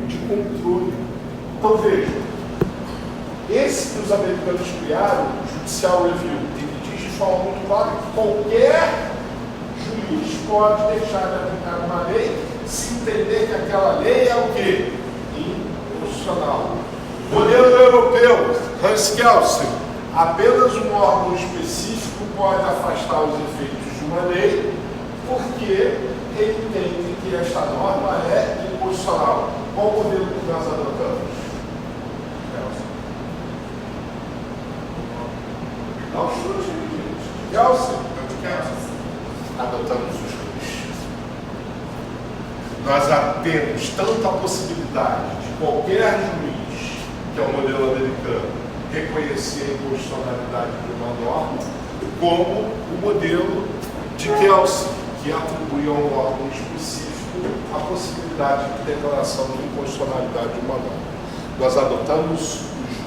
de controle. Então vejam, esse que os americanos criaram, o Judicial Review, ele diz de forma muito clara que qualquer juiz pode deixar de aplicar uma lei se entender que aquela lei é o quê? Inconstitucional. Modelo europeu, Hans Kelsen, apenas um órgão específico pode afastar os efeitos de uma lei porque ele entende que esta norma é inconstitucional. Qual modelo que nós adotamos? Não chute, gente. Kelsen. Adotamos os dois. Nós temos tanto a possibilidade de qualquer juiz, que é o modelo americano, reconhecer a inconstitucionalidade de uma norma, como o modelo de Kelsen, que atribui a um órgão específico a possibilidade de declaração de inconstitucionalidade de uma norma. Nós adotamos os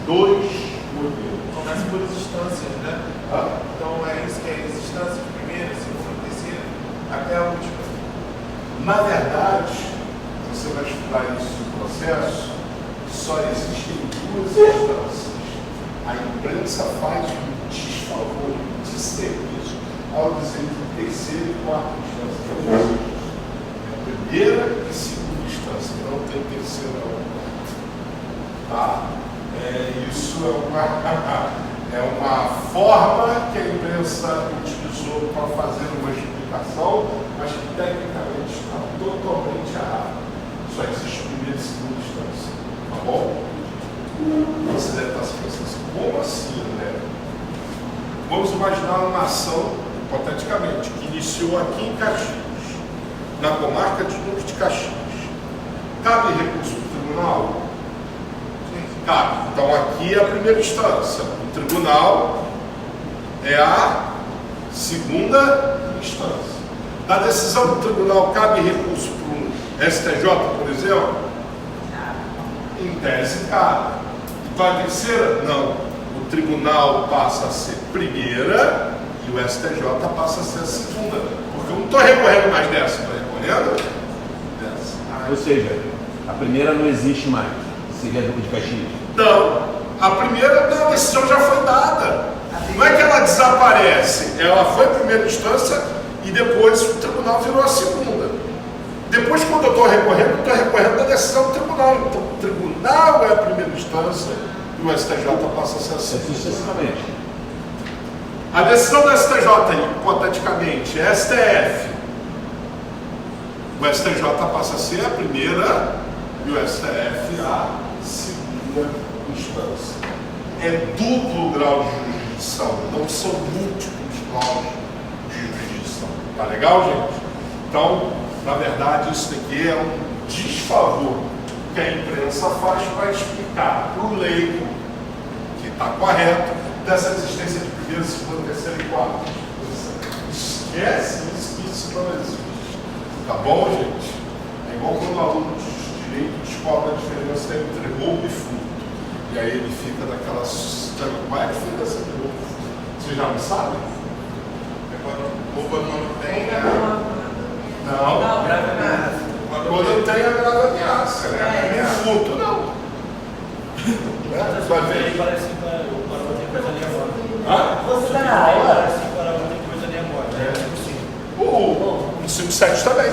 dois modelos. Começa por instâncias, né? Então é isso que é as instâncias, primeira, segunda, terceira, até a última. Na verdade, você vai estudar isso no processo, só existem duas instâncias. A imprensa faz um desfavor, um desserviço, ao dizer que terceira e quarta instância não existe. É primeira e segunda instância, não tem terceira ou quarta. Tá? Isso é uma forma que a imprensa utilizou para fazer uma explicação, mas que tecnicamente está totalmente errada. Só existe primeira e segunda instância. Tá bom? Você deve estar se pensando assim, como assim, né? Vamos imaginar uma ação, hipoteticamente, que iniciou aqui em Caxias, na comarca de Duque de Caxias. Cabe recurso para o tribunal? Cabe. Então aqui é a primeira instância. O tribunal é a segunda instância. Na decisão do tribunal cabe recurso para o STJ, por exemplo? Em tese cabe. Então a terceira? Não. O tribunal passa a ser primeira e o STJ passa a ser a segunda. Porque eu não estou recorrendo mais dessa, estou recorrendo dessa. Ou seja, a primeira não existe mais. Seria Duque de Caxias? Não. A primeira, a decisão já foi dada. Não é que ela desaparece. Ela foi a primeira instância e depois o tribunal virou a segunda. Depois, quando eu estou recorrendo da decisão do tribunal. Então, o tribunal é a primeira instância e o STJ passa a ser a segunda. Sucessivamente. A decisão do STJ, hipoteticamente, é STF. O STJ passa a ser a primeira e o STF a segunda instância. É duplo grau de jurisdição, não são múltiplos graus de jurisdição. Tá legal, gente? Então, na verdade, isso daqui é um desfavor que a imprensa faz para explicar para o leigo que está correto dessa existência de primeira, segunda, terceira e quarta. Esquece isso, que isso não existe. Tá bom, gente? É igual quando o aluno de direito descobre a diferença entre roubo e furto. E aí ele fica naquela... Qual é a diferença entre roubo e furto? Vocês já não sabem? É quando rouba não tem Não. Quando tem a grave ameaça, né? Furto, não. Vai ver. Parece que o Pará tem coisa ali agora. Você está na aula? Parece que o Pará tem coisa ali agora. O 57 também.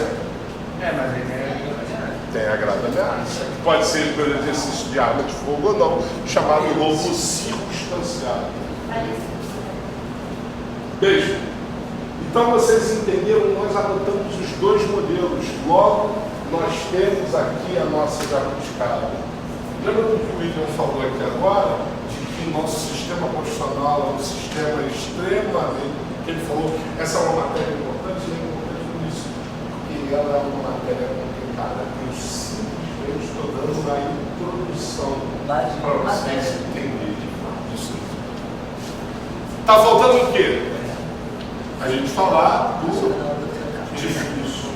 Mas ele Tem a grave ameaça. Pode ser pelo exercício de arma de fogo ou não, chamado roubo circunstanciado. Beijo. Então vocês entenderam, nós adotamos os dois modelos. Logo, nós temos aqui a nossa jabuticaba. Lembra do que o William falou aqui agora? De que o nosso sistema constitucional é um sistema extremamente... que ele falou, essa é uma matéria importante, e é importante por isso, porque ela é uma matéria complicada. Eu simplesmente estou dando uma introdução para vocês entenderem isso. Está faltando o quê? A gente falar do difuso.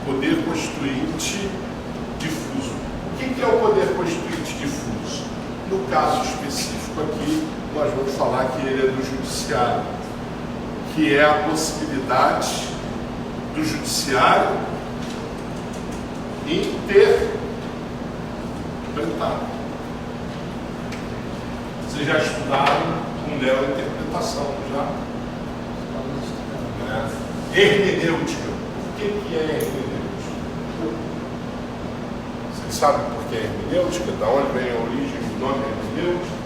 Poder constituinte difuso. O que é o poder constituinte difuso? No caso específico aqui, nós vamos falar que ele é do judiciário, que é a possibilidade do judiciário interpretar. Vocês já estudaram com neointerpretação, já? Hermenêutica. O que é hermenêutica? Vocês sabem por que é hermenêutica? Da onde vem a origem do nome hermenêutica?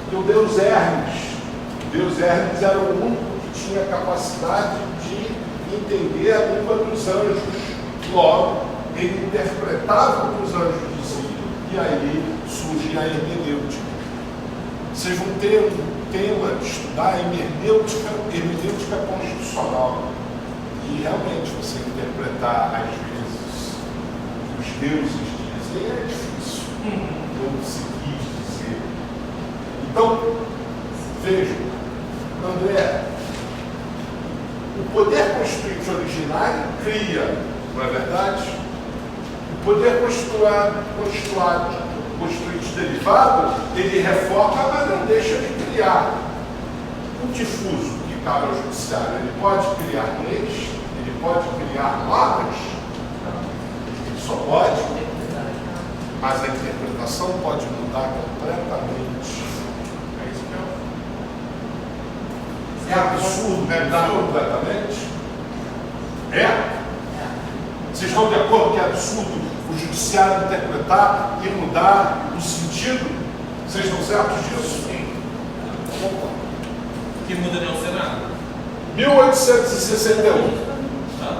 Porque o deus Hermes era o único que tinha a capacidade de entender a língua dos anjos. Logo, ele interpretava o que os anjos diziam e aí surge a hermenêutica. Vocês vão ter um tema de estudar hermenêutica constitucional. E realmente você interpretar às vezes o que os deuses dizem é difícil, como se quis dizer. Então, vejam, André, o poder constituinte originário cria, não é verdade? O poder constituinte derivado, ele reforma, mas não deixa de criar. O difuso, que cabe ao judiciário, ele pode criar leis, ele pode criar normas, ele só pode, mas a interpretação pode mudar completamente. É isso que É absurdo mudar completamente? É? Vocês estão de acordo que é absurdo o judiciário interpretar e mudar o sentido? Vocês estão certos disso? Sim. Que muda nem o Senado. 1861.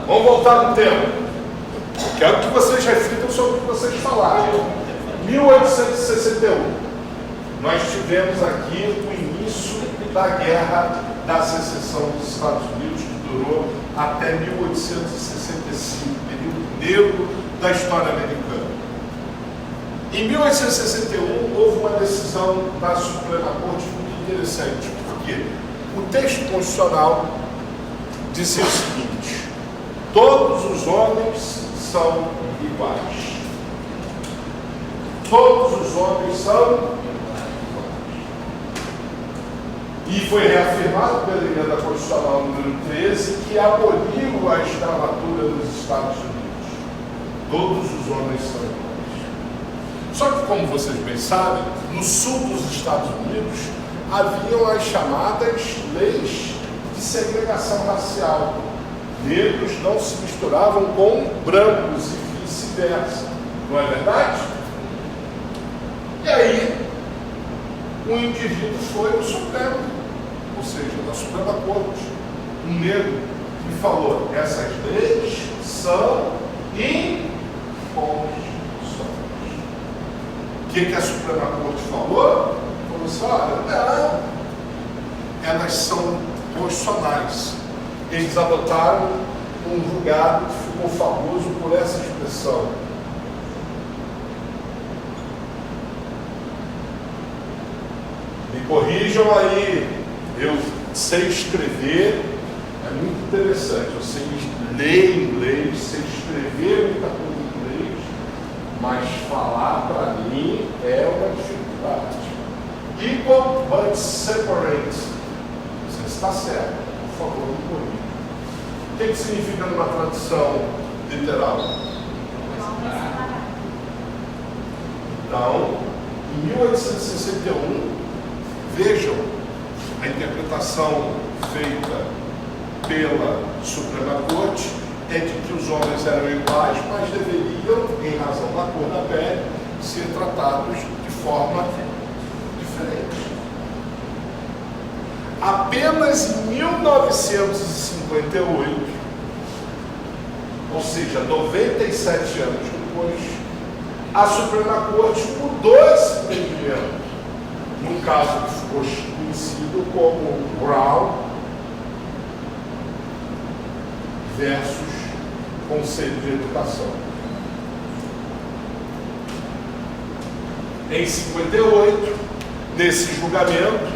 Vamos voltar no tempo. Quero que vocês reflitam sobre o que vocês falaram. 1861. Nós tivemos aqui o início da Guerra da Secessão dos Estados Unidos, que durou até 1865, período negro da história americana. Em 1861, houve uma decisão da Suprema Corte muito interessante, porque o texto constitucional dizia o seguinte: todos os homens são iguais. Todos os homens são iguais. E foi reafirmado pela emenda constitucional número 13 que aboliu a escravatura nos Estados Unidos. Todos os homens são iguais. Só que, como vocês bem sabem, no sul dos Estados Unidos haviam as chamadas leis de segregação racial. Negros não se misturavam com brancos e vice-versa. Não é verdade? E aí, um indivíduo foi no Supremo, ou seja, na Suprema Corte, um negro, e falou: essas leis são inconstitucionais. O que a Suprema Corte falou? Falou assim: olha, não, elas são constitucionais. Eles adotaram um julgado que ficou famoso por essa expressão: me corrijam aí, eu sei escrever, é muito interessante, eu sei ler inglês, sei escrever muita coisa em inglês, mas falar para mim é uma dificuldade. Equal but separate. Você está certo, por favor, me corrija. O que significa numa tradução literal? Então, em 1861, vejam, a interpretação feita pela Suprema Corte é de que os homens eram iguais, mas deveriam, em razão da cor da pele, ser tratados de forma diferente. Apenas em 1958, ou seja, 97 anos depois, a Suprema Corte mudou esse entendimento. No caso que ficou conhecido como Brown versus Conselho de Educação. Em 58, nesse julgamento,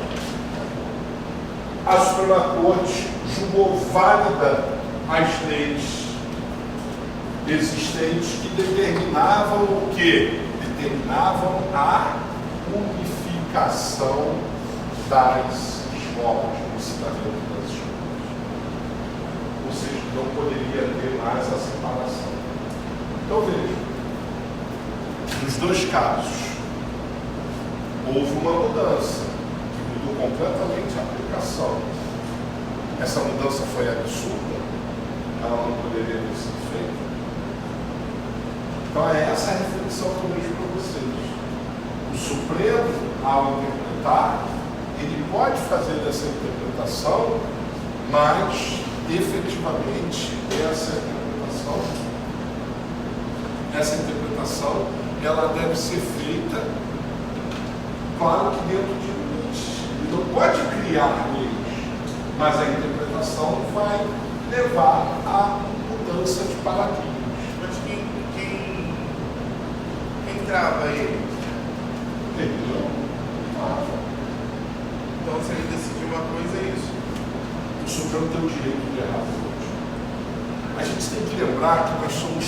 a Suprema Corte julgou válida as leis existentes que determinavam o quê? Determinavam a unificação das escolas, do cidadão das escolas. Ou seja, não poderia ter mais a separação. Então veja, nos dois casos, houve uma mudança que mudou completamente a aplicação. Essa mudança foi absurda, ela não poderia ter sido feita. Então é essa a reflexão que eu vejo para vocês. O Supremo, ao interpretar, ele pode fazer essa interpretação, mas efetivamente essa interpretação ela deve ser feita, claro que dentro de limites. Ele não pode criar leis, mas a interpretação vai levar à mudança de paradigmas. Mas quem trava ele? Entendeu? Então, se ele decidir uma coisa, é isso. O Supremo tem o direito de errar hoje. A gente tem que lembrar que nós somos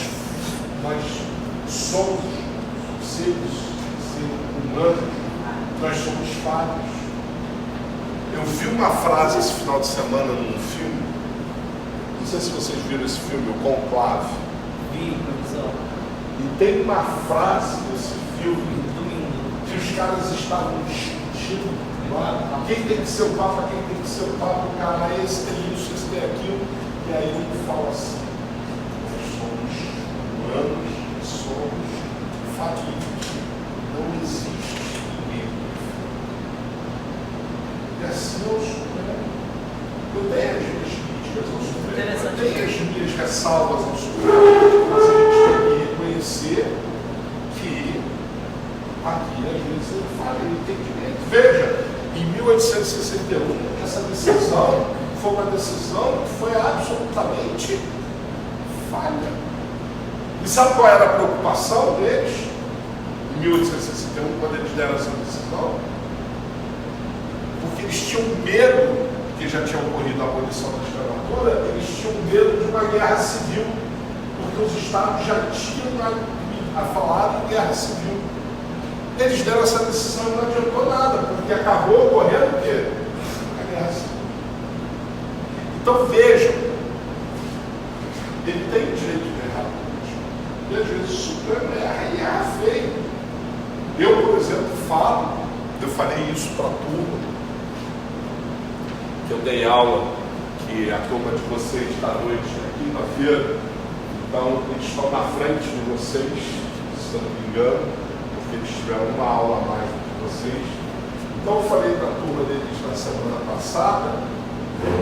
seres humanos, nós somos falhos. Eu vi uma frase esse final de semana num filme, não sei se vocês viram esse filme, O Conclave. Vi, professor. E tem uma frase desse filme Domingo. que os caras estavam discutindo. Quem tem que ser o Papa, quem tem que ser o Papa, o cara, esse tem isso, esse tem aquilo. E aí ele fala assim, nós somos humanos, somos falíveis, não existe ninguém. E assim eu tenho as minhas críticas ao Supremo, eu tenho as minhas ressalvas ao Supremo, mas a gente tem que reconhecer que aqui às vezes ele fala, ele tem direito. Veja, em 1861, essa decisão foi uma decisão que foi absolutamente falha. E sabe qual era a preocupação deles? Em 1861, quando eles deram essa decisão? Porque eles tinham medo, que já tinha ocorrido a abolição da escravatura, eles tinham medo de uma guerra civil, porque os estados já tinham falado em guerra civil. Eles deram essa decisão e não adiantou nada, porque acabou ocorrendo o quê? A guerra civil. Então vejam, ele tem o direito de errar, e às vezes o Supremo erra e erra feio. Eu, por exemplo, eu falei isso para a turma, que eu dei aula, que a turma de vocês está à noite, quinta-feira, então eles estão na frente de vocês, se eu não me engano, porque eles tiveram uma aula a mais do que vocês. Então eu falei para a turma deles na semana passada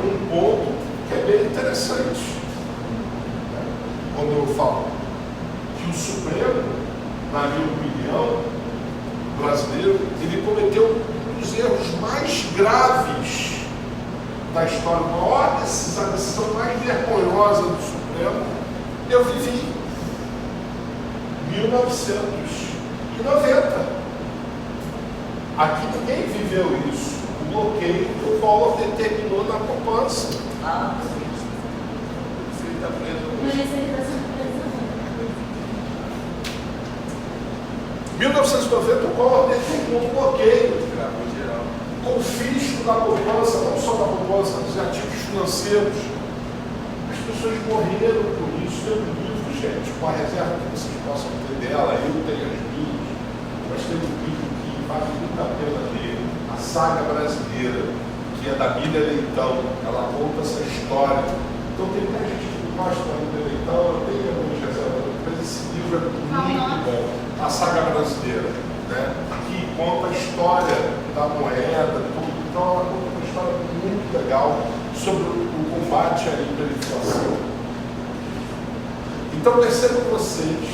um ponto que é bem interessante. Quando eu falo que o Supremo, na minha opinião, brasileiro, ele cometeu um dos erros mais graves da história, a decisão mais vergonhosa do Supremo, eu vivi em 1990. Aqui ninguém viveu isso. O bloqueio que o Collor determinou na poupança. Se ele está preso. 1990 o Collor determinou um bloqueio. Com o fisco da poupança, não só da poupança, dos ativos financeiros. As pessoas morreram por isso. Tem um livro, gente, com a reserva que vocês possam ter dela, eu tenho as minhas, mas tem um livro que vale muito a pena ler, A Saga Brasileira, que é da Bíblia Leitão. Ela conta essa história. Então tem muita gente que gosta da Bíblia Leitão, eu tenho algumas reservas, mas esse livro é muito bom. A Saga Brasileira, né? Que conta a história da moeda, tudo. Então ela conta uma história muito legal sobre o combate à hiperinflação. Então percebam vocês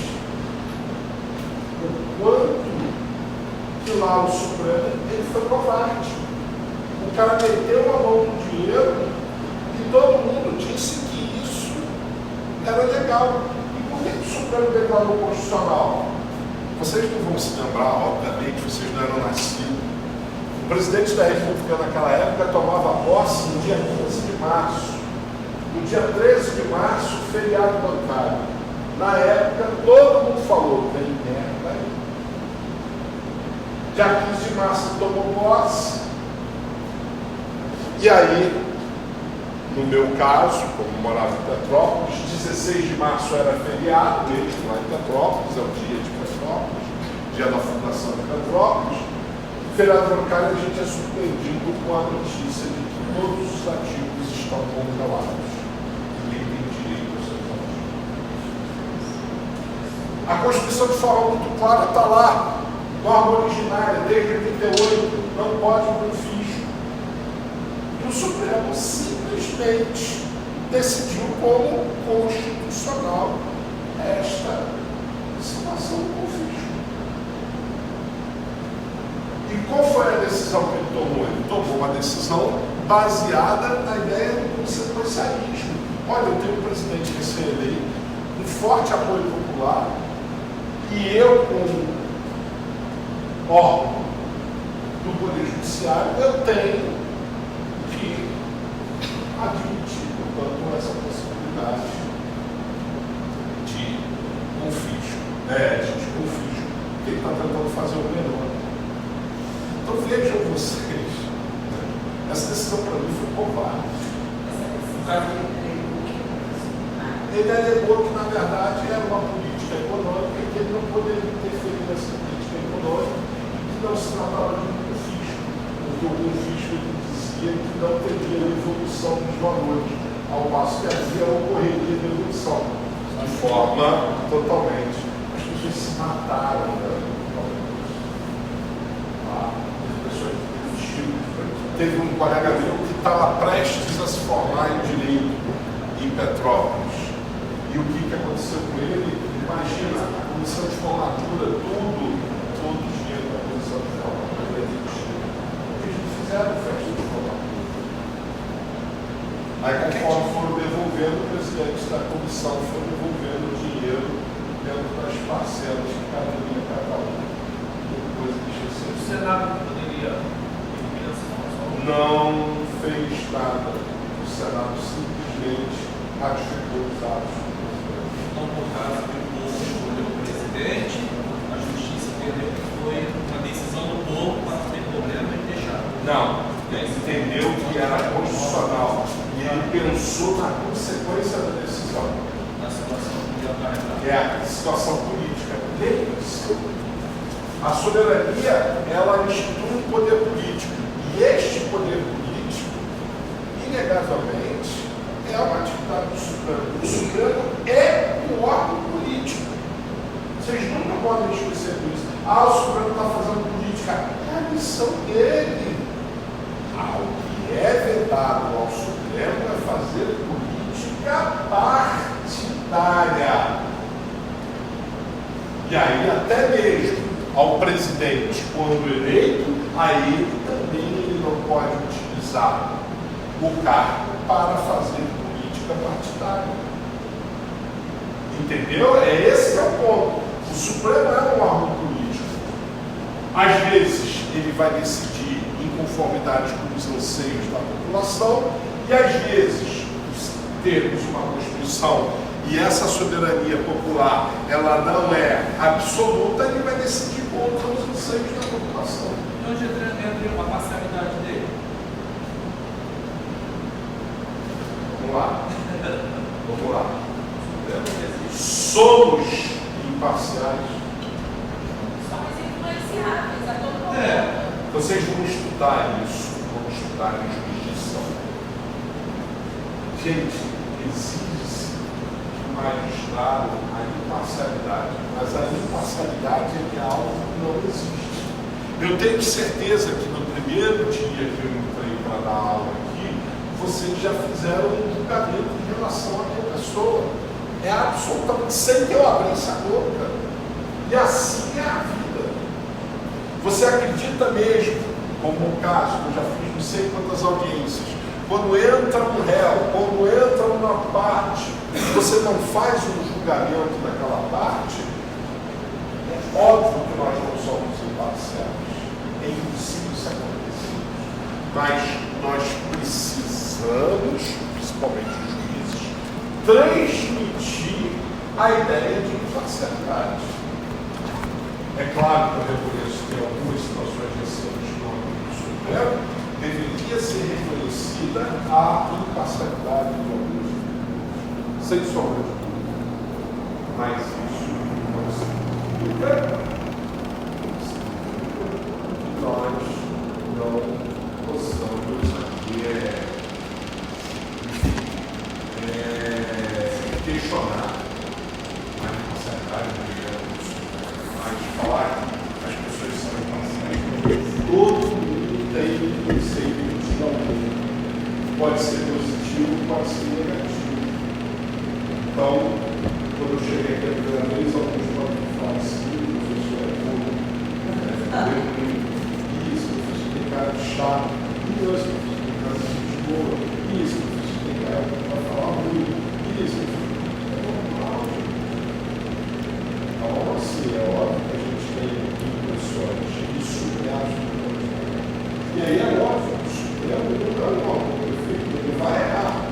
o quanto que lá o Supremo ele foi covarde. O cara meteu a mão no dinheiro e todo mundo disse que isso era legal. E por que o Supremo declarou constitucional? Vocês não vão se lembrar, obviamente, vocês não eram nascidos. O presidente da República naquela época tomava posse no dia 15 de março. No dia 13 de março, feriado bancário. Na época, todo mundo falou, tem merda aí. Dia 15 de março tomou posse. E aí, no meu caso, como morava em Petrópolis, 16 de março era feriado mesmo lá em Petrópolis, é o dia de Petrópolis, dia da fundação de Petrópolis. feriado bancário, a gente é surpreendido com a notícia de que todos os ativos estão congelados. Ninguém tem direito aos seus ativos. A Constituição de forma muito clara está lá. Norma originária, desde 88, não pode confisco. E o Supremo simplesmente decidiu como constitucional esta situação do confisco. E qual foi a decisão que ele tomou? Ele tomou uma decisão baseada na ideia do consequencialismo. Olha, eu tenho um presidente recém-eleito, um forte apoio popular, e eu, como órgão do Poder Judiciário, eu tenho que admitir, portanto, essa possibilidade de confisco. De confisco, que ele está tentando fazer o melhor. Então vejam vocês, essa decisão para mim foi covarde. Ele alegou que, na verdade, era uma política econômica e que ele não poderia interferir nessa política econômica e que não se tratava de um confisco, porque o confisco ele dizia que não teria evolução dos valores, ao passo que havia ocorreria de evolução, de forma totalmente. As pessoas se mataram, né? Teve um colega meu que estava prestes a se formar em Direito em Petrópolis. E o que aconteceu com ele? Imagina, a comissão de formatura, todo o dinheiro da comissão de formatura é demitido. Porque eles fizeram festa de formatura. Aí, conforme foram devolvendo, o presidente da comissão foi devolvendo o dinheiro dentro das parcelas que cabia cada um. Depois deixa de ser. O Senado poderia. Não fez nada. O Senado simplesmente ratificou os atos. Então, por causa do povo escolheu o presidente, a justiça entendeu que foi uma decisão do povo para não ter problema e deixar. Não, ele entendeu que era constitucional e ele pensou na consequência da decisão. Na situação que ela está. É a situação política. Lembre-se, a soberania, ela institui um poder político. E este poder político, inegavelmente, é uma atividade do Supremo. O Supremo é um órgão político. Vocês nunca podem esquecer disso. O Supremo está fazendo política. É a missão dele. O que é vedado ao Supremo é fazer política partidária. E aí, até mesmo ao presidente, quando eleito, a ele também não pode utilizar o cargo para fazer política partidária. Entendeu? Esse que é o ponto. O Supremo é um órgão político. Às vezes ele vai decidir em conformidade com os anseios da população e às vezes temos uma Constituição e essa soberania popular ela não é absoluta, ele vai decidir contra os anseios da população. Onde entra uma parcialidade dele? Vamos lá. Vamos lá. Somos imparciais. Somos influenciáveis a todo momento. Vocês vão estudar isso, vão estudar em jurisdição. Gente, exige-se que o magistrado a imparcialidade, mas a imparcialidade é algo que não existe. Eu tenho certeza que no primeiro dia que eu entrei para dar aula aqui, vocês já fizeram um julgamento em relação à minha pessoa. É absolutamente sem que eu abrisse a boca. E assim é a vida. Você acredita mesmo, como o caso, que eu já fiz não sei quantas audiências, quando entra um réu, quando entra uma parte, você não faz um julgamento daquela parte, é óbvio que nós não somos imparciais. É impossível isso acontecer. Mas nós precisamos, principalmente os juízes, transmitir a ideia de imparcialidade. É claro que eu reconheço que em algumas situações recentes no âmbito do Supremo deveria ser reconhecida a imparcialidade de alguns juízes, sem sombra de dúvida. Mas isso não significa que nós de falar que as pessoas são imparciais. Todo mundo tem conceito de não. Pode ser positivo, pode ser negativo. Então, quando eu cheguei aqui a primeira vez, alguns podem falar assim, o professor é burro. Isso, o professor tem cara de chato. Isso, o professor tem cara de gente boa. Isso, o professor tem cara para falar muito. Isso, é normal. Então, assim, é óbvio que a gente tem impressões. Isso é absolutamente. E aí é óbvio, o Supremo nunca é um prefeito, ele vai errar.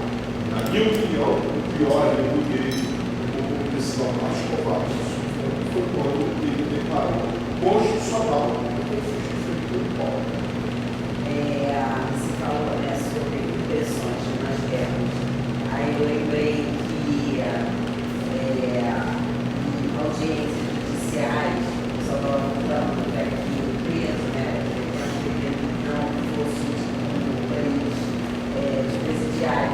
Na minha opinião, o pior é o direito, a decisão mais covarde do Supremo foi quando ele declarou constitucional o conflito feito pelo Paulo. Você falou, né, sobre impressões que nós temos. Aí eu lembrei que em audiências judiciais, só falando que aqui o preso, né, não fosse de presidiário.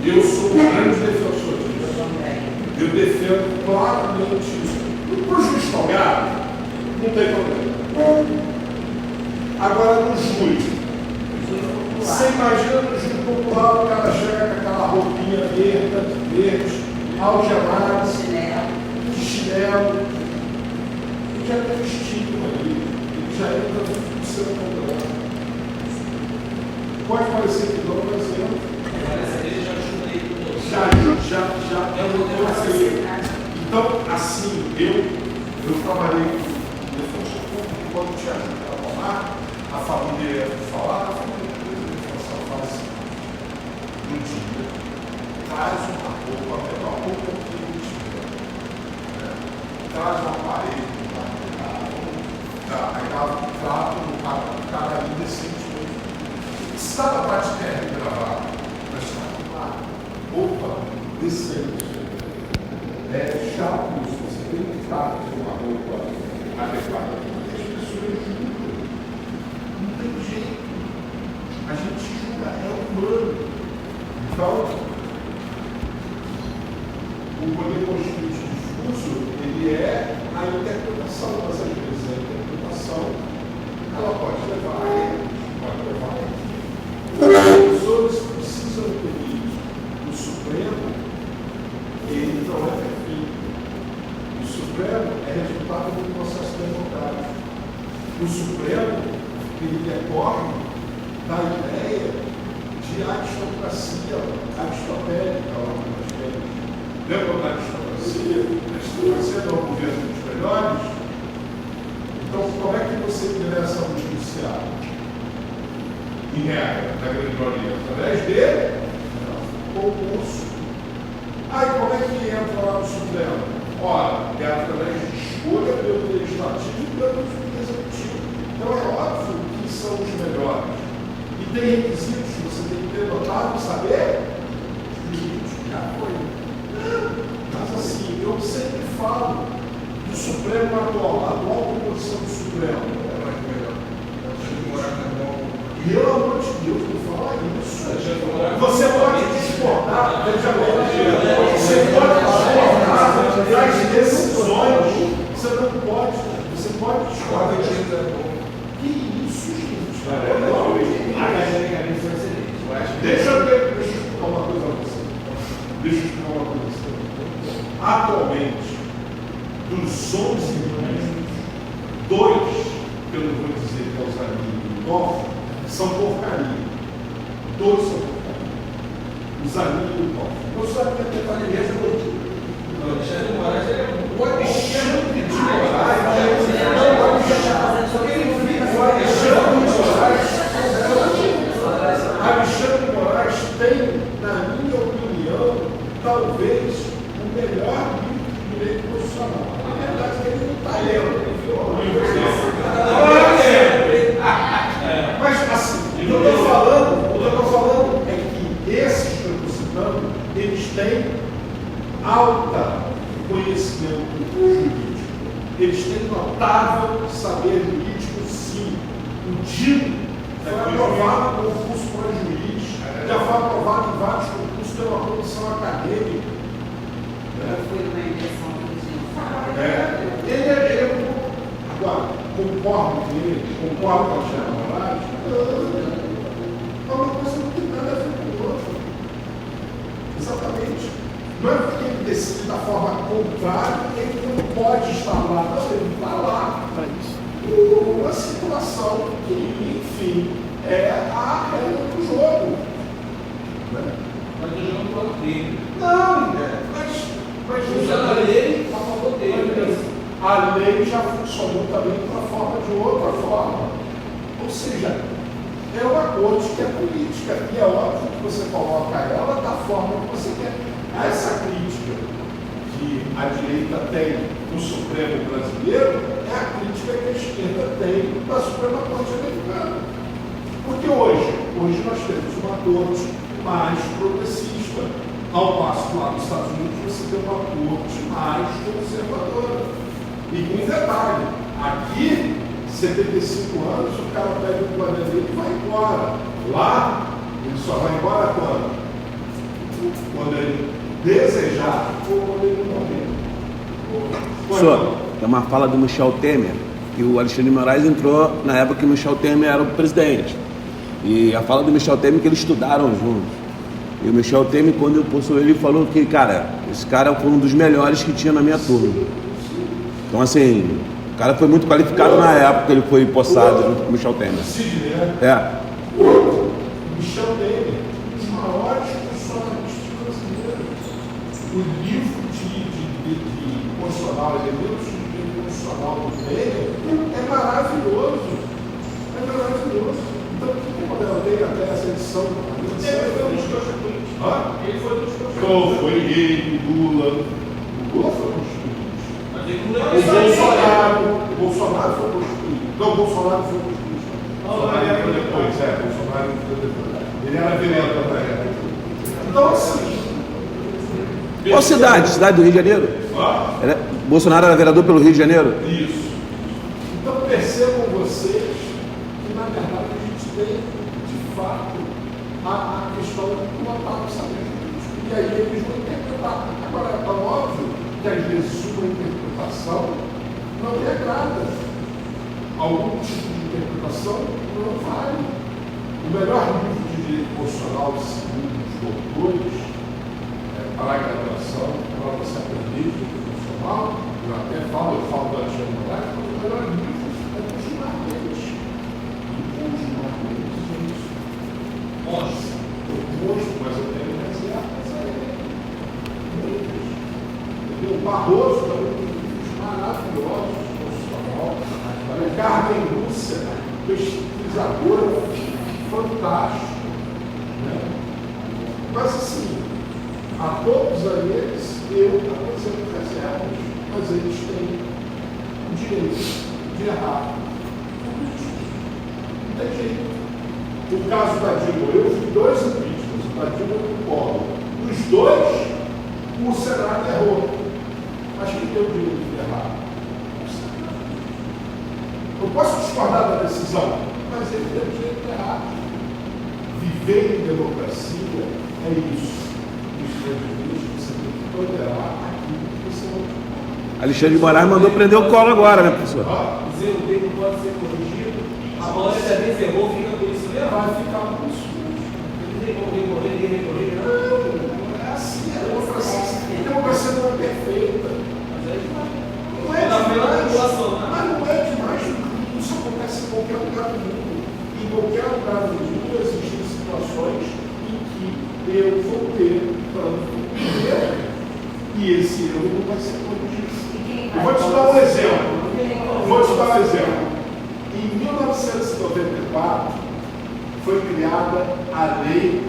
Eu sou um grande defensor Eu disso. também. Eu defendo claramente isso. E para o juiz salgado, não tem problema. Agora, no júri, você imagina no júri popular, o cara chega com aquela roupinha verde, algemado, de chinelo, ele já tem estigma ali, ele já entra no seu condenado. Pode parecer que não, mas entra. Parece que ele já chutei tudo. Então, assim, eu trabalhei com defensor público, quando tinha ajuda a tomar, a família ia falar, a família fala assim, no dia, traz uma roupa, a melhor roupa que ele tiver, né? Traz um aparelho, aí dava um trato no cara ali decentemente. Estava praticamente gravado, mas estava uma roupa decente. Já por isso, você tem um trato de uma roupa adequada. As pessoas julgam. Não tem jeito. A gente julga, é humano. Então, o poder constituinte difuso, ele é a interpretação, mas às vezes a interpretação, ela pode levar a ele, pode levar a ele. Os professores precisam entender isso. O Supremo, ele não é perfeito. O Supremo é resultado do processo democrático. O Supremo, ele decorre da ideia de aristocracia aristotélica lá no Evangelho. Lembra da aristocracia? A aristocracia é o governo dos melhores. Então, como é que você ingressa no judiciário? Em regra, na grande maioria, através de concurso. Aí, como é que entra lá no Supremo? Ora, é através de escolha pelo Legislativo e pelo Executivo. Então, é óbvio que são os melhores. E tem requisitos que você tem que ter notado e saber? Já foi. Não, mas assim, eu sempre falo do Supremo atual, a atual composição do Supremo. É mais melhor. Pelo amor de Deus, não fala isso. Você pode discordar, veja bem, você pode discordar das decisões, você não pode, você pode discordar. Que isso, gente? Deixa eu explicar uma coisa a você. Atualmente, dos 11 ministros, 2, que eu não vou dizer que é os amigos, 9, são porcaria. 2 são porcaria. Os amigos do Paulo. Não sabe que é porcaria. O Alexandre de Moraes Alexandre de Moraes tem, na minha opinião, talvez o melhor livro de direito constitucional. Na verdade, ele não está lendo, ele viu o livro Mas, assim, o que eu estou falando é que esses que eu estou citando, eles têm alta conhecimento jurídico. Eles têm notável saber jurídico, sim. O Dino foi aprovado no concurso para juiz, já foi aprovado em vários concursos pela comissão acadêmica. Eu fui numa inversão do Dino. Ele é concordo com ele, concordo com a Alexandre de Moraes, é uma coisa que não tem nada a ver com o outro. Exatamente. Não é porque ele decide da forma contrária que ele não pode estar lá, não, ele está lá. Uma situação que, enfim, é a regra do jogo. Mas o jogo não é dele. Não, mas Usando a lei a favor dele. a lei já funcionou também de uma forma de outra forma. Ou seja, é uma corte que é política, e é óbvio que você coloca ela da forma que você quer. Essa crítica que a direita tem no Supremo brasileiro é a crítica que a esquerda tem da Suprema Corte americana. Porque hoje nós temos uma corte mais progressista, ao passo que lá nos Estados Unidos você tem uma corte mais conservadora. E com um detalhe, aqui, 75 anos, o cara pega o planeta dele e vai embora. Lá, ele só vai embora quando? Quando ele desejar ou quando ele morrer. Professor, tem uma fala do Michel Temer, que o Alexandre de Moraes entrou na época que o Michel Temer era o presidente. E a fala do Michel Temer é que eles estudaram juntos. E o Michel Temer, quando eu postou ele, falou que, cara, esse cara foi um dos melhores que tinha na minha turma. Então, assim, o cara foi muito qualificado na época que ele foi possado junto com o Michel Temer. Sidney, né? É. Michel Temer, um dos maiores constitucionalistas brasileiros. O livro de constitucional, elementos de direito constitucional do Temer é maravilhoso. É maravilhoso. Então, por que quando eu dei até essa edição? Ele foi um dos constituintes. Ele foi um dos constituintes. Foi ele, Lula. O Lula foi constituinte. Mas ele não O Bolsonaro foi constituinte. Não, o Bolsonaro foi constituinte. Bolsonaro entrou depois, Bolsonaro entrou depois. Ele era vereador da época. Então, assim. Qual cidade? Cidade do Rio de Janeiro? Bolsonaro era vereador pelo Rio de Janeiro? Isso. Então percebam vocês que, na verdade, a gente tem, de fato, a questão do ataque político. E aí eles vão interpretar. Agora, é óbvio que, às vezes, uma interpretação não lhe agrada. Algum tipo de interpretação não vale. O melhor livro de direito constitucional, segundo os doutores, para a graduação, para você aprender de direito constitucional, eu até falo do Alexandre de Moraes, mas o melhor livro é o Gilmarmente. E o Gilmarmente é isso. Nossa, eu gosto, mas eu tenho reservas a ele. Muitas. Entendeu? O Barroso também tem livros maravilhosos de constitucional. O Carmen Lúcia, pesquisadora, fantástico. Né? Mas assim, a todos eles, eu apresento reservas, mas eles têm o direito de errar. Não tem jeito. No caso da Dilma, eu vi 2 impeachments, o da Dilma e do Collor. Os 2, o Senado errou. Mas quem tem o direito de errar? O Senado. Eu posso discordar da decisão, mas ele tem o direito de errar. Viver em democracia é isso. Você tem que tolerar aquilo que você não quer. Alexandre de Moraes mandou prender o Collor agora, né, professor? O zero dele não pode ser corrigido. A bola também ferrou, fica por isso mesmo. Vai ficar por isso. Ele tem como recorrer, ninguém recorrer, não. Não é assim, a democracia não é perfeita. Mas aí Não é na demais. população, né? Mas não é demais. Isso acontece em qualquer lugar do mundo. Em qualquer lugar do mundo existem situações em que eu vou ter plano de erro. E esse erro não vai ser corrigido. Eu vou te dar um exemplo. Em 1994 foi criada a lei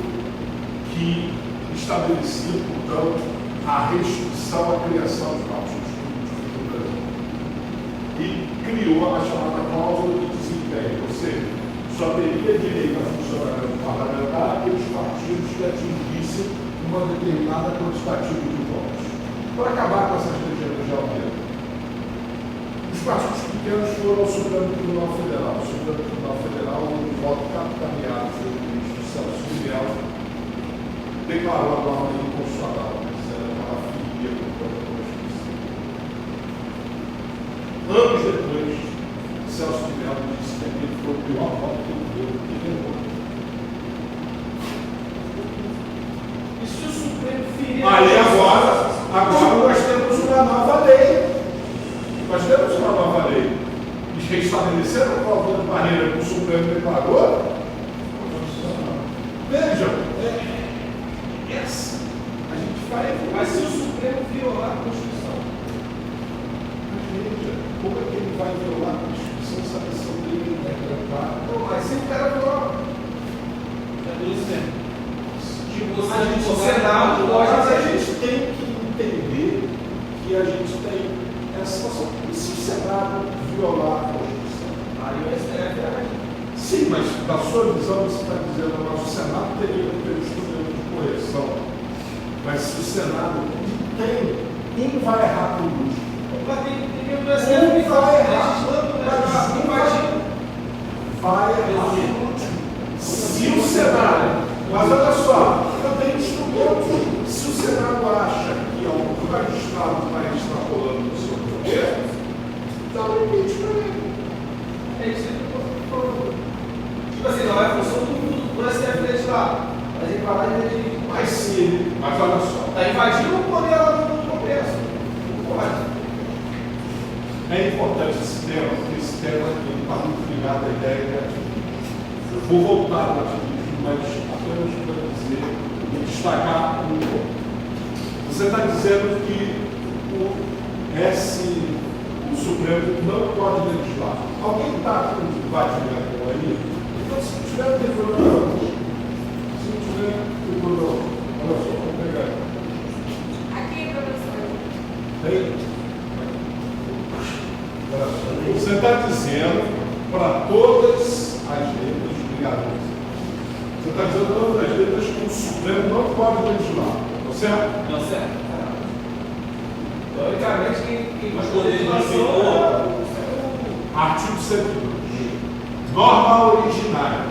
que estabelecia, portanto, a restrição à criação de partidos políticos no Brasil. E criou a chamada cláusula de desempenho, ou seja, só teria direito a funcionamento parlamentar aqueles partidos que atingissem uma determinada quantitativa de votos. Para acabar com essas legendas de aumento. Os partidos pequenos foram ao Supremo Tribunal Federal. O Supremo Tribunal Federal, um voto capitaneado pelo ministro Celso de Mello, declarou a norma inconstitucional, mas era uma filia por conta da Constituição. Anos depois, Celso de Mello disse que aquele foi o pior voto que ele deu, que levou. E se o Supremo ferir... Aí agora nós temos uma nova lei. Nós temos uma nova lei. E restabeleceram a cláusula de barreira que o Supremo declarou. Vejam, essa a gente vai... Mas se o Supremo violar a Constituição, veja, como é que ele vai violar a Constituição se a missão dele é interpretar? Mas se o cara viola. É por isso mesmo. Tipo, A gente tem que entender que a gente tem essa situação. E se o Senado violar a Constituição? Aí o STF é. Sim, mas da sua visão você está dizendo que o nosso Senado teria que ter instrumento de correção. Mas se o Senado tem, um vai errar por último. Um vai errar por último. Se o Senado, mas olha só, eu tenho instrumento. Se o Senado acha que algum magistrado está extrapolando o seu poder, dá um limite para ele. É isso que eu estou falando. Tipo assim, não é função do STF legislar, mas ele vai lá e dirige. Mas se, mas olha só. Está invadindo o poder lá do Congresso. Não pode. É importante esse tema, porque esse tema está muito ligado à ideia criativa. Eu vou voltar ao ativismo, mas apenas para dizer e destacar um pouco. Você está dizendo que o Supremo não pode legislar. Alguém está com invadimento aí? Então, se não tiver, não tem problema. Se não tiver, não tem problema. Olha só, vamos pegar. Aqui, professor. Tem? Você está dizendo para todas as letras, obrigado. Você está dizendo para todas as letras que o Supremo não pode legislar. Está certo? Não, certo. Teoricamente, quem Mas poder legislação Artigo 102. Norma originária.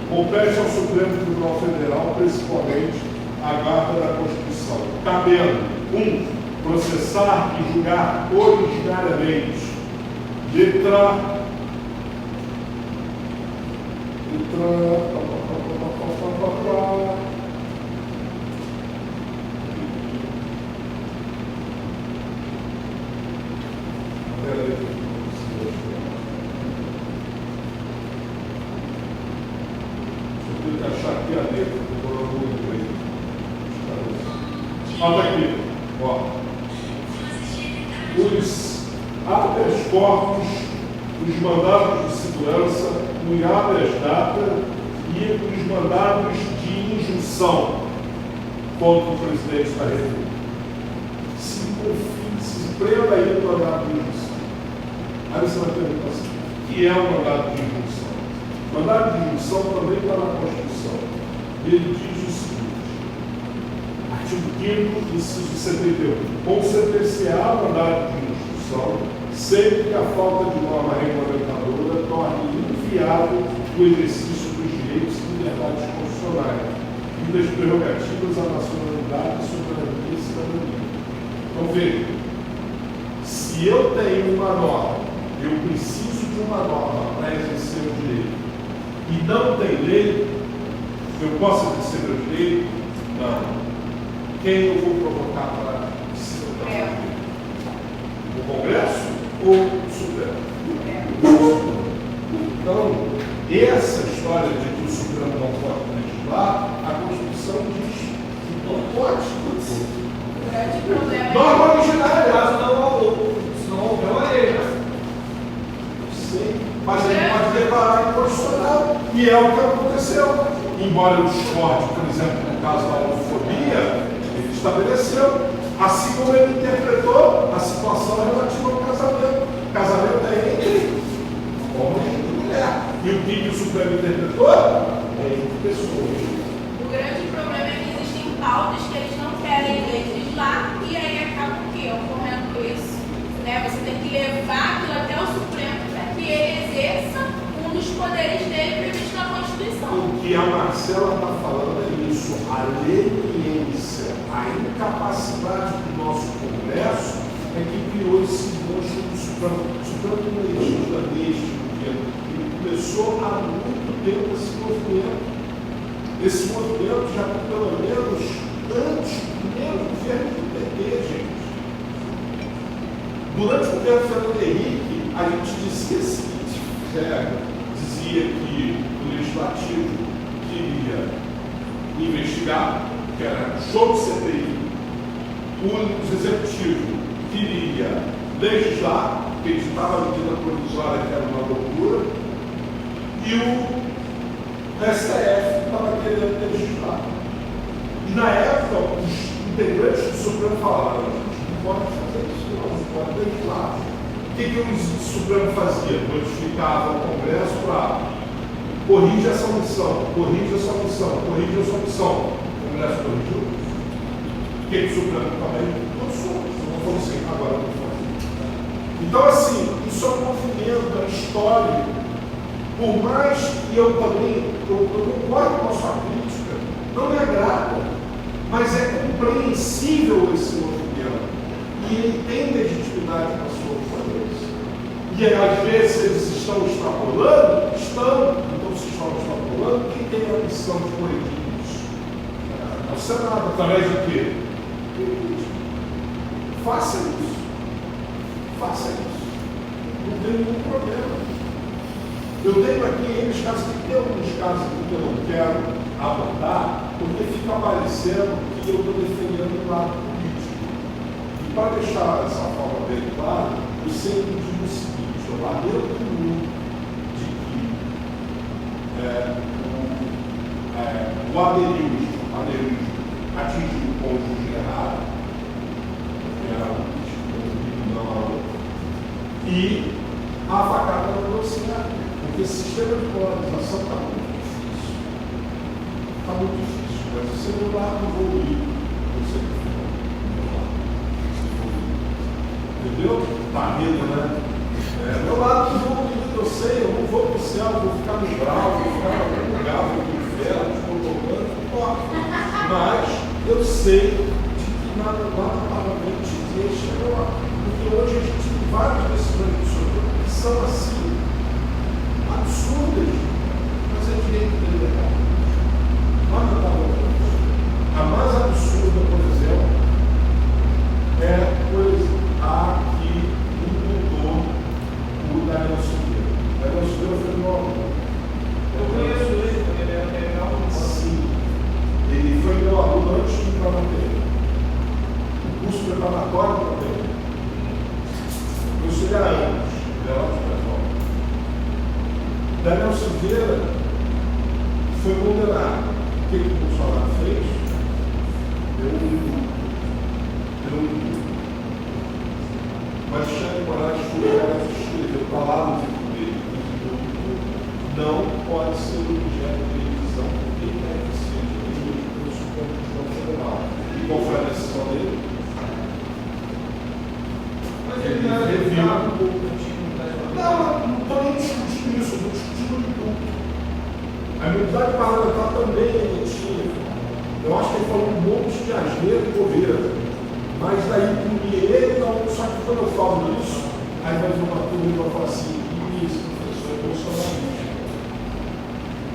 Compete ao Supremo Tribunal Federal, principalmente, a guarda da Constituição, cabendo 1. Processar e julgar originariamente. Letra. Deixa eu achar aqui a letra, que eu não lembrei. Olha aqui, ó. Os habeas corpus, os mandados de segurança, no habeas data e os mandados de injunção contra o presidente da República. Se prenda aí no mandado de injunção. Aí você vai perguntar assim, o que é o mandado de injunção? O mandado de injunção também está na Constituição. Ele diz o seguinte, artigo 5º, inciso 71, conceder-se-á mandado de injunção sempre que a falta de norma regulamentadora torne inviável o exercício dos direitos e liberdades constitucionais e das prerrogativas à nacionalidade, soberania e cidadania. Então, veja, se eu tenho uma norma, eu preciso de uma norma para exercer o direito, e não tem lei, eu posso exercer meu direito? Não. Quem eu vou provocar para exercer o direito? O Congresso ou o Supremo? Então, essa história de que o Supremo não pode legislar, a Constituição diz que não pode. O grande problema é Norma originária. caso não houver uma lei, né? Sim, mas ele pode declarar inconstitucional, e é o que aconteceu. Embora eu discorde, por exemplo, no caso da homofobia, ele estabeleceu, assim como ele interpretou a situação relativa ao casamento. O casamento é entre homem e mulher. E o que o Supremo interpretou? É entre pessoas. O grande problema é que existem pautas que eles não querem legislar e aí acaba o quê? Ocorrendo isso. Né? Você tem que levar aquilo até o Supremo para que ele exerça um dos poderes dele previsto na Constituição. O que a Marcela está falando é isso, a leniência, a incapacidade do nosso Congresso é que criou esse monstro do Supremo. O Supremo não legisla desde o começou há muito tempo esse movimento. Esse movimento já pelo menos antes do primeiro governo do PT, gente. Durante o governo Fernando Henrique, a gente dizia o seguinte, dizia que o legislativo queria investigar, que era show de CPI, o executivo queria legislar, que editava a medida provisória, que era uma loucura, e o STF estava querendo legislar. E na época, os integrantes do Supremo falaram: a gente não pode fazer isso, não pode legislar. O que o Supremo fazia? Notificava o Congresso para corrige essa omissão, corrige essa omissão, corrige essa omissão. O Congresso corrigiu. O que o Supremo também lançou? Não foi assim, agora não foi. Então, assim, isso é um movimento, é histórico. Por mais que eu também, eu concordo com a sua crítica, não me agrada, mas é compreensível esse movimento. E ele tem legitimidade na sua cabeça. E às vezes eles estão extrapolando, então se estão extrapolando, quem tem a missão de corrigir isso? É o Senado, através de quê? Faça isso. Faça isso. Não tem nenhum problema. Eu tenho aqui eles casos que tem alguns casos que eu não quero abordar, porque fica parecendo que eu estou defendendo um lado político. E para deixar essa forma bem clara, eu sempre digo o seguinte: eu lamento muito de que o aderirismo atingiu o cônjuge errado, e a facada não deu certo. Porque esse sistema de polarização está muito difícil. Está muito difícil. Mas você não vai evoluir. Você não vai. Entendeu? Está rindo, né? Meu lado evoluído, eu sei, eu não vou para o céu, vou ficar no bravo, vou ficar no lugar, vou no inferno, vou mas eu sei de que nada existe. Porque hoje a gente tem várias decisões de Supremo que são assim. Absurdas, mas é direito da liberdade. A mais absurda, por exemplo, é a que imputou o Daniel Silveira. Daniel Silveira foi meu aluno. Eu conheço ele, ele é aluno. Sim. Ele foi meu aluno antes de entrar na TV. O curso preparatório para a TV. Eu estudei há anos, ele era ótimo pessoal. Daniel Silveira foi condenado. O que o Bolsonaro fez? Deu um livro. Mas Alexandre Moraes escreveu palavras dele. Não pode ser objeto de revisão por quem quer que seja pelo Supremo Tribunal Federal. E qual foi a decisão dele? Mas ele não reviu. Não estou nem discutindo isso, estou discutindo tudo. A imunidade parlamentar também é mentira. Eu acho que ele falou um monte de asneira do governo. Mas daí punir ele, não. Só que quando eu falo isso, aí vai vir uma turma e vai falar assim: esse professor é bolsonarista.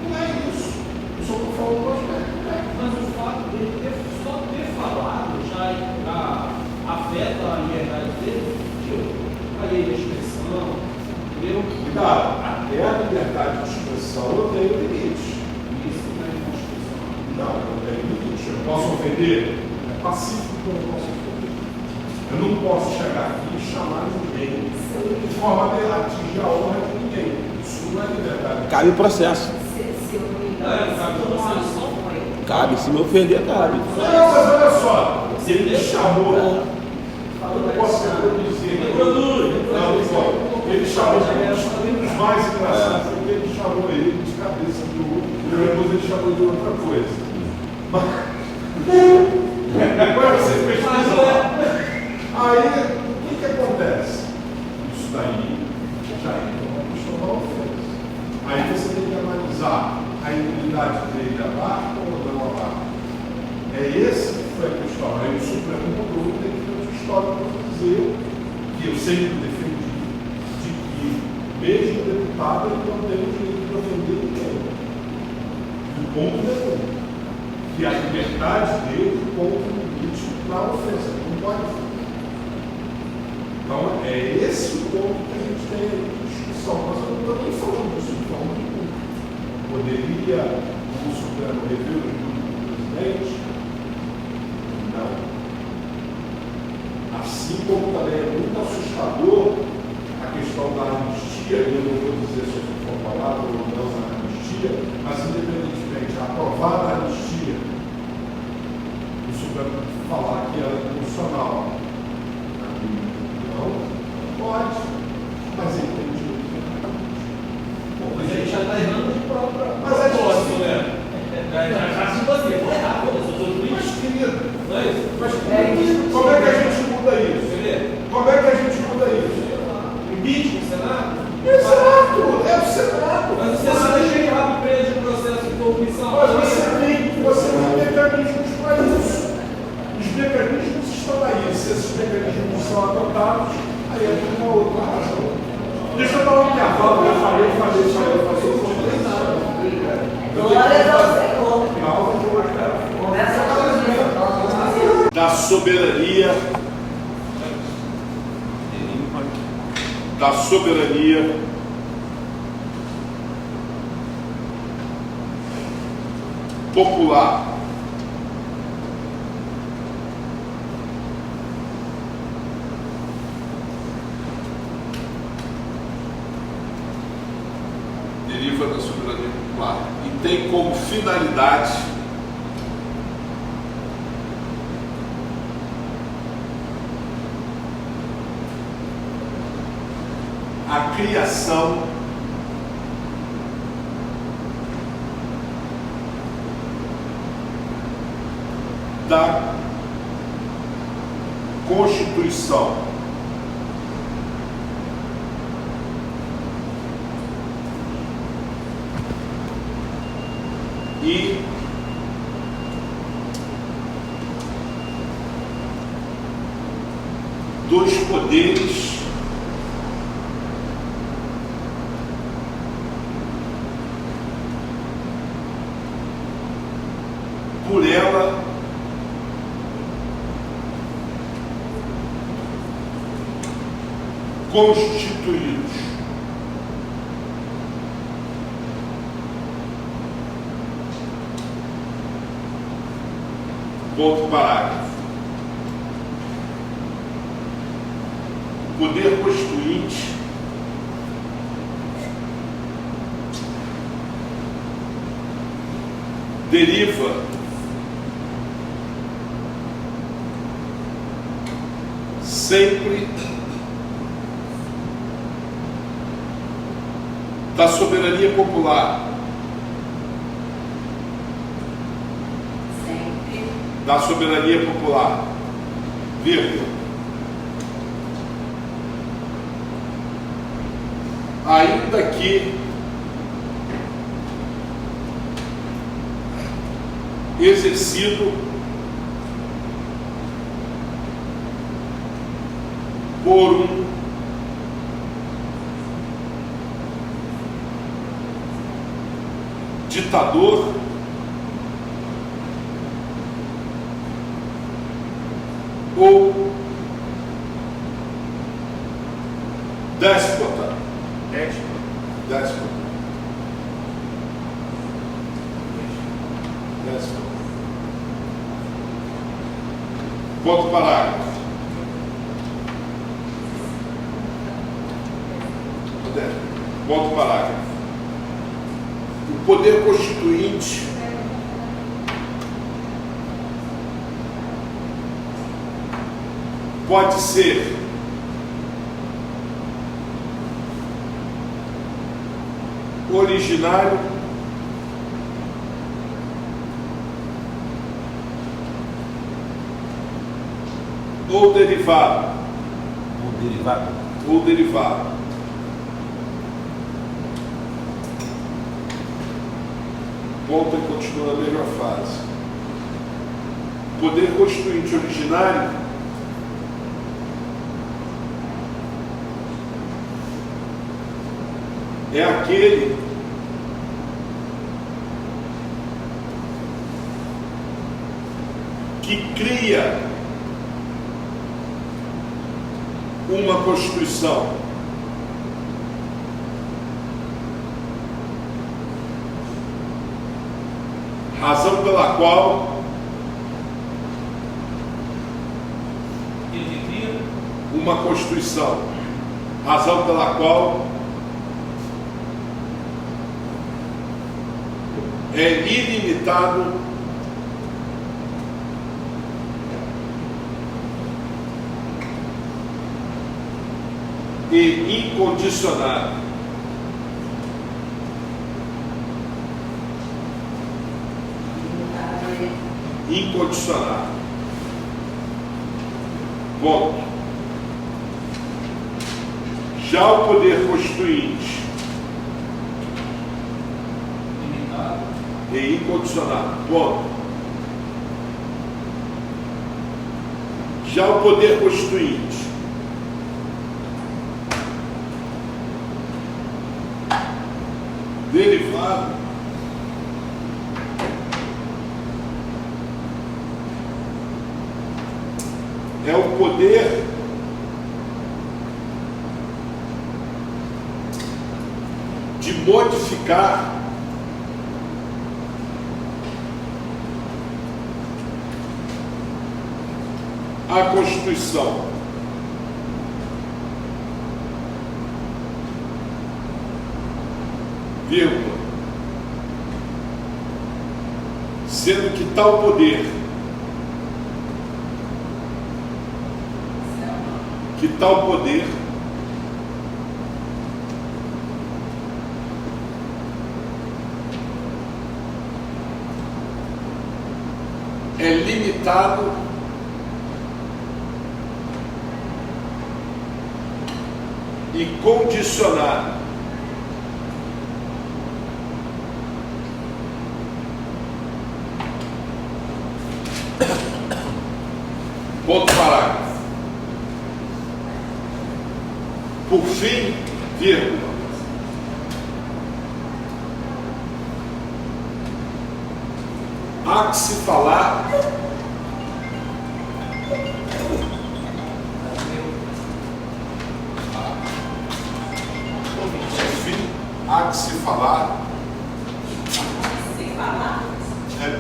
Não é isso. Eu só estou falando do aspecto. Mas o fato dele só ter falado já afeta a liberdade dele, a lei da expressão. Cuidado, até a liberdade de expressão eu tenho limite. Isso não é Constituição. Não, eu tenho limite. Eu posso ofender? É pacífico que eu não posso ofender. Eu não posso chegar aqui e chamar ninguém de forma a atingir a honra de ninguém. Isso não é liberdade. Cabe o processo. Se eu não me engano, Cabe, se me ofender, cabe. Não, mas olha só, ele me chamou. Eu não posso reproduzir. Não pode. Ele chamou um dos mais engraçados, porque ele chamou ele de cabeça do outro, e depois ele chamou de outra coisa. Mas depois você pesquisa lá. Aí, o que acontece? Isso daí já entra uma questão da ofensa. Aí você tem que analisar a imunidade dele abarca ou não abarca. É esse que foi a questão. Aí o Supremo mudou, tem que ter uma história para dizer que eu sempre defendi de que mesmo deputado, ele não tem o direito de ofender ninguém. O ponto é que a liberdade dele contra o limite na ofensa, não pode fazer. Então, é esse o ponto que a gente tem de discussão. Mas eu não estou nem falando disso de forma nenhuma. Poderia o Supremo rever o presidente? Não. Assim como também é muito assustador a questão da anistia, e eu não vou dizer se eu for palavra ou não na anistia, mas independentemente, aprovada a anistia, o Supremo falar que ela é constitucional. Não, pode, mas ele tem direito de errar. Bom, mas a gente já está errando de própria. Mas a gente né? Já se você for errar, eu sou juiz. Mas, querido, Não é isso? mas como é que a gente muda isso? Como é que a gente muda isso? Impeachment, Senado? Exato, é o Senado. Mas você não deixa errado preso de processo de corrupção. Mas você tem mecanismos para isso. Os mecanismos estão aí. Se esses mecanismos são adotados, aí é uma outra razão. Deixa eu dar uma minha volta, eu falei. Glória ao Senhor. Começa a Da soberania popular. Deriva da soberania popular e tem como finalidade a criação da Constituição e dos poderes por ela constituídos. Ponto parágrafo. O poder constituinte deriva sempre da soberania popular, sempre da soberania popular, vírgula, ainda que exercido por um ditador ou déspota. Déspota. Ponto parágrafo. Ponto parágrafo. O poder constituinte pode ser originário ou derivado. Ou derivado. Volta e continua na mesma fase. Poder constituinte originário é aquele que cria uma Constituição. Razão pela qual Ele cria uma Constituição, razão pela qual é ilimitado e incondicionado. Incondicionado. Ponto. Já o poder constituinte limitado, e incondicionado. Ponto. Já o poder constituinte derivado é o poder de modificar a Constituição. Vírgula. Sendo que tal poder é limitado e condicionado ponto parágrafo. Por fim, vírgula, há que se falar há que se falar Sem falar.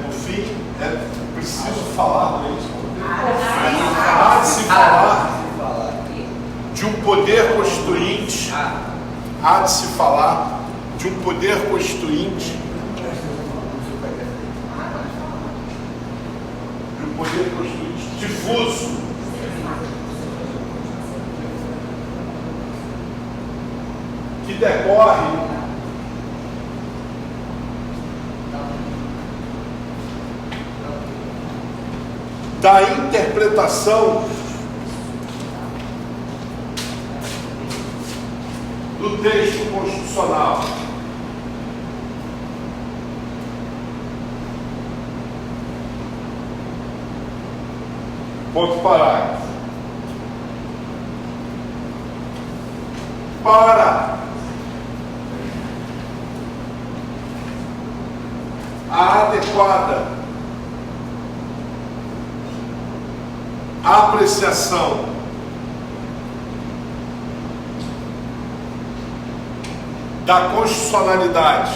por fim, é preciso falar, não é isso? Ah, Há de se falar de um poder constituinte, há de se falar de um poder constituinte, de um poder constituinte difuso, que decorre da interpretação do texto constitucional. Ponto parágrafo. Para a adequada apreciação da constitucionalidade,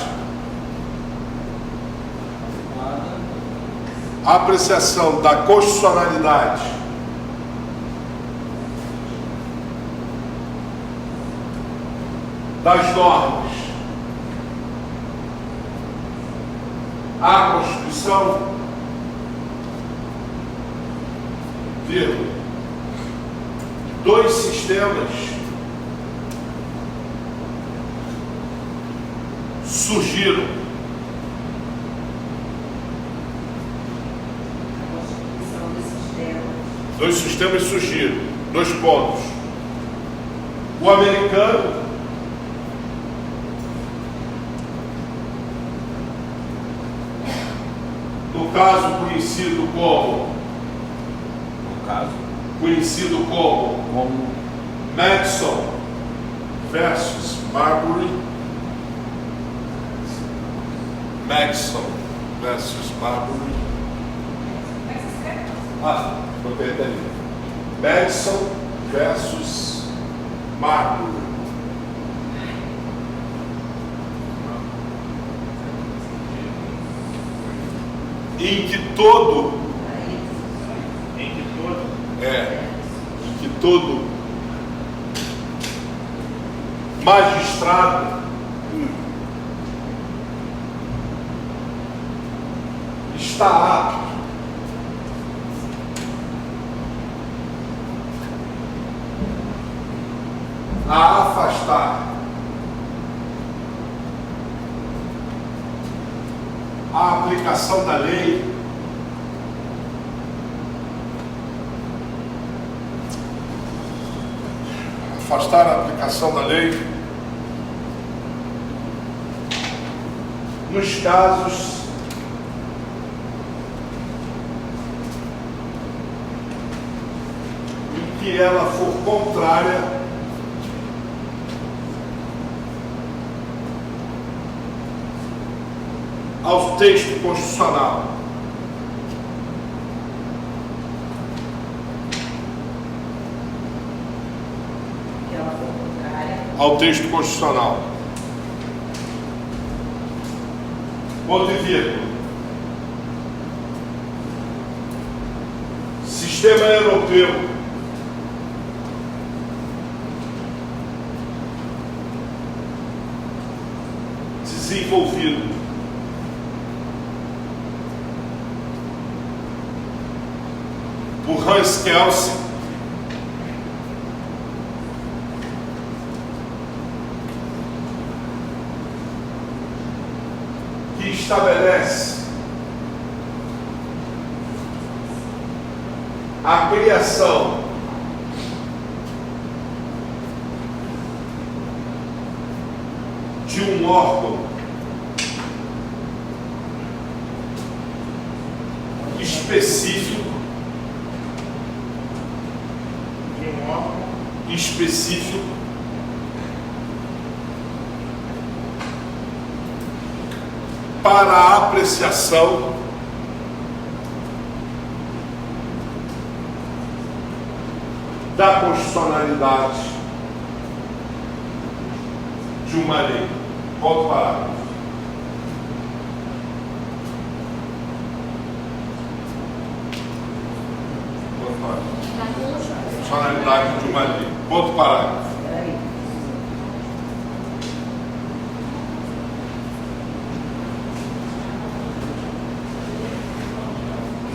a apreciação da constitucionalidade das normas à Constituição, vírgula, dois sistemas surgiram. Dois sistemas surgiram. Dois pontos. O americano, no caso conhecido como Madison versus Marbury, Madison versus Marbury. Botei ali. Madison versus Marbury. Em que todo magistrado está apto a afastar a aplicação da lei nos casos em que ela for contrária ao texto constitucional. Que ela for contrária ao texto constitucional. Ponto e vírgula. Sistema europeu desenvolvido por Hans Kelsen, que estabelece a criação de um órgão específico para a apreciação da constitucionalidade de uma lei. Ponto parágrafo. Constitucionalidade de uma lei. Ponto parágrafo.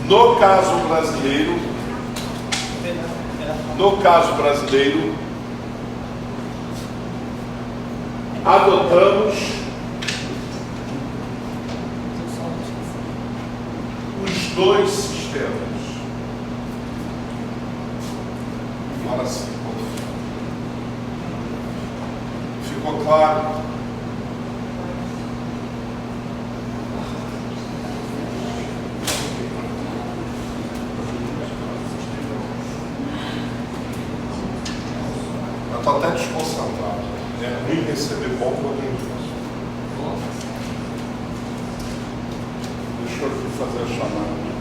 No caso brasileiro, adotamos os dois sistemas. Agora sim, ficou claro? Eu estou até desconcentrado. É ruim receber bom quando eu faço. Deixa eu aqui fazer a chamada.